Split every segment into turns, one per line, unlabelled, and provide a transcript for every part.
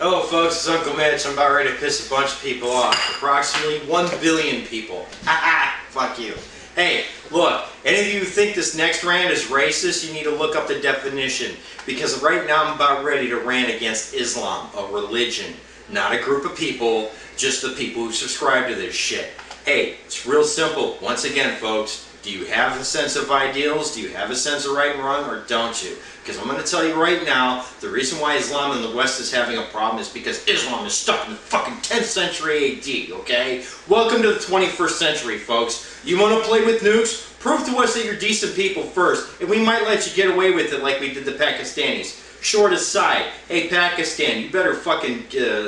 Hello folks, it's Uncle Mitch. I'm about ready to piss a bunch of people off. Approximately 1 billion people. Haha, fuck you. Hey, look, any of you who think this next rant is racist, you need to look up the definition. Because right now I'm about ready to rant against Islam, a religion. Not a group of people, just the people who subscribe to this shit. Hey, it's real simple. Once again, folks, do you have a sense of ideals? Do you have a sense of right and wrong, or don't you? Because I'm going to tell you right now, the reason why Islam in the West is having a problem is because Islam is stuck in the fucking 10th century AD, okay? Welcome to the 21st century, folks. You want to play with nukes? Prove to us that you're decent people first, and we might let you get away with it like we did the Pakistanis. Short aside, hey Pakistan, you better fucking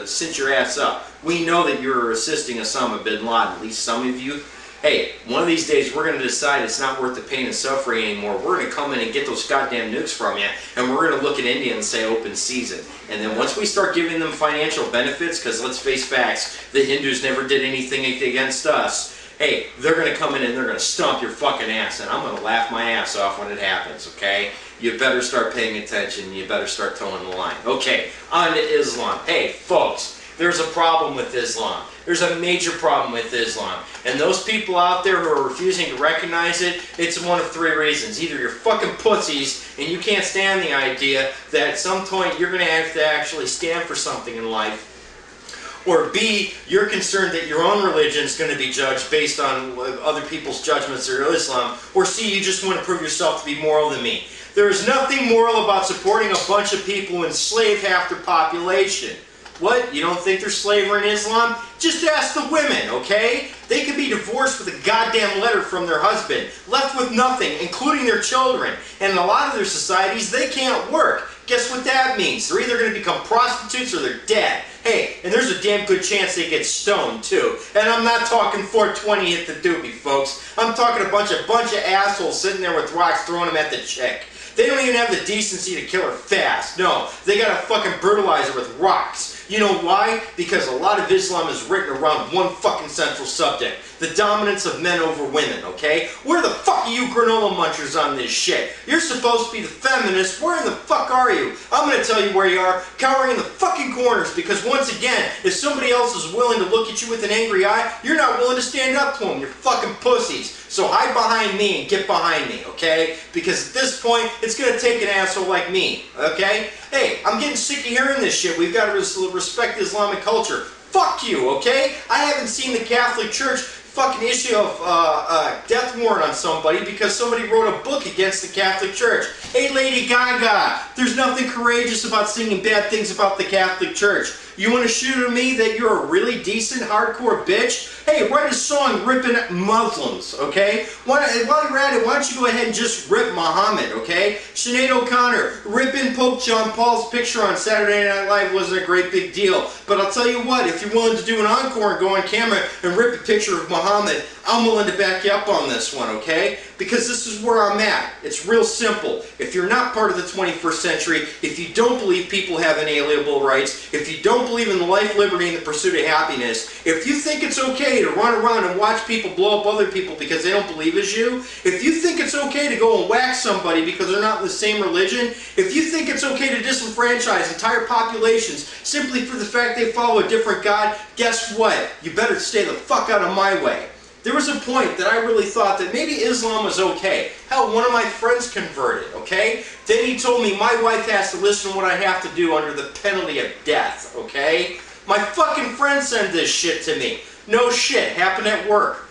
cinch your ass up. We know that you're assisting Osama bin Laden, at least some of you. Hey, one of these days we're going to decide it's not worth the pain and suffering anymore. We're going to come in and get those goddamn nukes from you, and we're going to look at India and say open season. And then once we start giving them financial benefits, because let's face facts, the Hindus never did anything against us, hey, they're going to come in and they're going to stomp your fucking ass, and I'm going to laugh my ass off when it happens, okay? You better start paying attention. You better start towing the line. Okay, on to Islam. Hey, folks, there's a problem with Islam. There's a major problem with Islam. And those people out there who are refusing to recognize it, it's one of three reasons. Either you're fucking pussies and you can't stand the idea that at some point you're going to have to actually stand for something in life. Or B, you're concerned that your own religion is going to be judged based on other people's judgments or Islam. Or C, you just want to prove yourself to be moral than me. There is nothing moral about supporting a bunch of people who enslave half their population. What? You don't think there's slavery in Islam? Just ask the women, okay? They could be divorced with a goddamn letter from their husband, left with nothing, including their children. And in a lot of their societies, they can't work. Guess what that means? They're either going to become prostitutes or they're dead. Hey, and there's a damn good chance they get stoned too. And I'm not talking 420 at the doobie, folks. I'm talking a bunch of assholes sitting there with rocks throwing them at the chick. They don't even have the decency to kill her fast. No, they gotta fucking brutalize her with rocks. You know why? Because a lot of Islam is written around one fucking central subject. The dominance of men over women, okay? Where the fuck are you granola munchers on this shit? You're supposed to be the feminists. Where in the fuck are you? I'm gonna tell you where you are. Cowering in the fucking corners, because once again, if somebody else is willing to look at you with an angry eye, you're not willing to stand up to them. You're fucking pussies. So hide behind me and get behind me, okay? Because at this point, it's gonna take an asshole like me, okay? Hey, I'm getting sick of hearing this shit. We've got to respect Islamic culture. Fuck you, okay? I haven't seen the Catholic Church fucking issue a death warrant on somebody because somebody wrote a book against the Catholic Church. Hey, Lady Gaga, there's nothing courageous about singing bad things about the Catholic Church. You want to shoot at me that you're a really decent, hardcore bitch? Hey, write a song ripping Muslims, okay? While you're at it, why don't you go ahead and just rip Muhammad, okay? Sinead O'Connor, ripping Pope John Paul's picture on Saturday Night Live wasn't a great big deal. But I'll tell you what, if you're willing to do an encore and go on camera and rip a picture of Muhammad, I'm willing to back you up on this one, okay? Because this is where I'm at. It's real simple. If you're not part of the 21st century, if you don't believe people have inalienable rights, if you don't believe in the life, liberty, and the pursuit of happiness, if you think it's okay to run around and watch people blow up other people because they don't believe as you, if you think it's okay to go and whack somebody because they're not in the same religion, if you think it's okay to disenfranchise entire populations simply for the fact they follow a different God, guess what? You better stay the fuck out of my way. There was a point that I really thought that maybe Islam was okay. Hell, one of my friends converted, okay? Then he told me my wife has to listen to what I have to do under the penalty of death, okay? My fucking friend sent this shit to me. No shit, happened at work.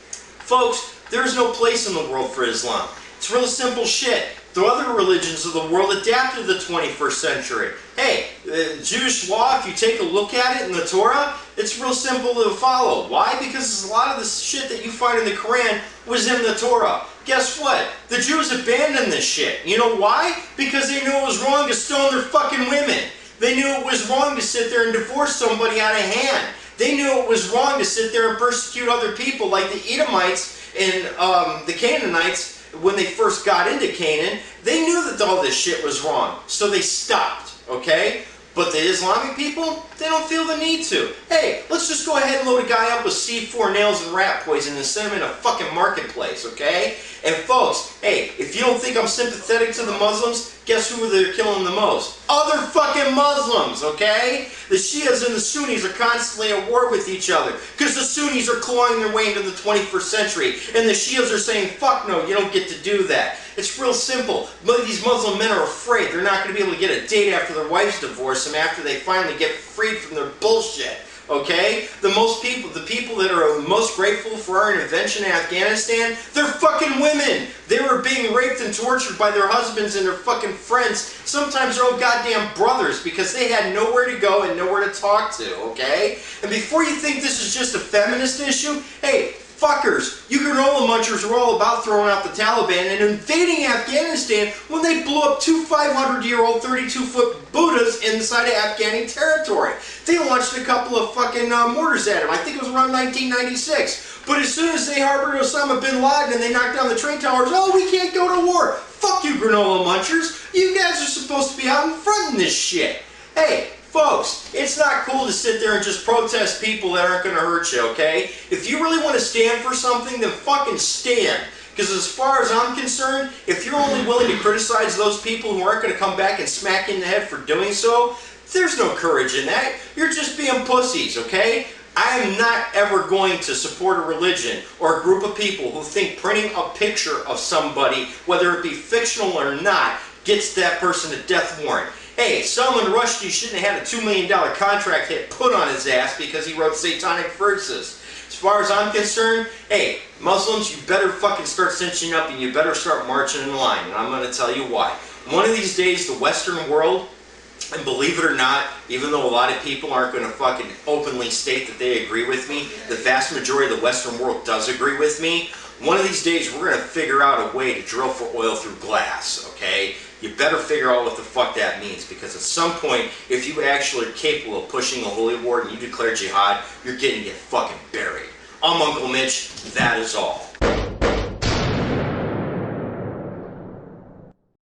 Folks, there's no place in the world for Islam. It's real simple shit. The other religions of the world adapted to the 21st century. Hey, Jewish law, if you take a look at it in the Torah, it's real simple to follow. Why? Because a lot of the shit that you find in the Quran was in the Torah. Guess what? The Jews abandoned this shit. You know why? Because they knew it was wrong to stone their fucking women. They knew it was wrong to sit there and divorce somebody out of hand. They knew it was wrong to sit there and persecute other people like the Edomites and the Canaanites. When they first got into Canaan, they knew that all this shit was wrong. So they stopped, okay? But the Islamic people, they don't feel the need to. Hey, let's just go ahead and load a guy up with C4 nails and rat poison and send him in a fucking marketplace, okay? And folks, hey, if you don't think I'm sympathetic to the Muslims, guess who they're killing the most? Other fucking Muslims, okay? The Shias and the Sunnis are constantly at war with each other because the Sunnis are clawing their way into the 21st century and the Shias are saying, fuck no, you don't get to do that. It's real simple. But these Muslim men are afraid they're not going to be able to get a date after their wives divorce them after they finally get freed from their bullshit. Okay? The people that are most grateful for our intervention in Afghanistan, they're fucking women. They were being raped and tortured by their husbands and their fucking friends, sometimes their own goddamn brothers, because they had nowhere to go and nowhere to talk to, okay? And before you think this is just a feminist issue, hey, fuckers, you granola munchers were all about throwing out the Taliban and invading Afghanistan when they blew up two 500-year-old 32-foot Buddhas inside of Afghani territory. They launched a couple of fucking mortars at them. I think it was around 1996. But as soon as they harbored Osama bin Laden and they knocked down the train towers, oh, we can't go to war. Fuck you, granola munchers. You guys are supposed to be out in front in this shit. Hey, folks, it's not cool to sit there and just protest people that aren't going to hurt you, okay? If you really want to stand for something, then fucking stand. Because as far as I'm concerned, if you're only willing to criticize those people who aren't going to come back and smack you in the head for doing so, there's no courage in that. You're just being pussies, okay? I am not ever going to support a religion or a group of people who think printing a picture of somebody, whether it be fictional or not, gets that person a death warrant. Hey, Salman Rushdie shouldn't have had a $2 million contract hit put on his ass because he wrote satanic verses. As far as I'm concerned, hey, Muslims, you better fucking start cinching up and you better start marching in line. And I'm going to tell you why. One of these days, the Western world, and believe it or not, even though a lot of people aren't going to fucking openly state that they agree with me, the vast majority of the Western world does agree with me. One of these days, we're going to figure out a way to drill for oil through glass, okay? You better figure out what the fuck that means, because at some point, if you actually are capable of pushing a holy war and you declare jihad, you're getting to get fucking buried. I'm Uncle Mitch. That is all.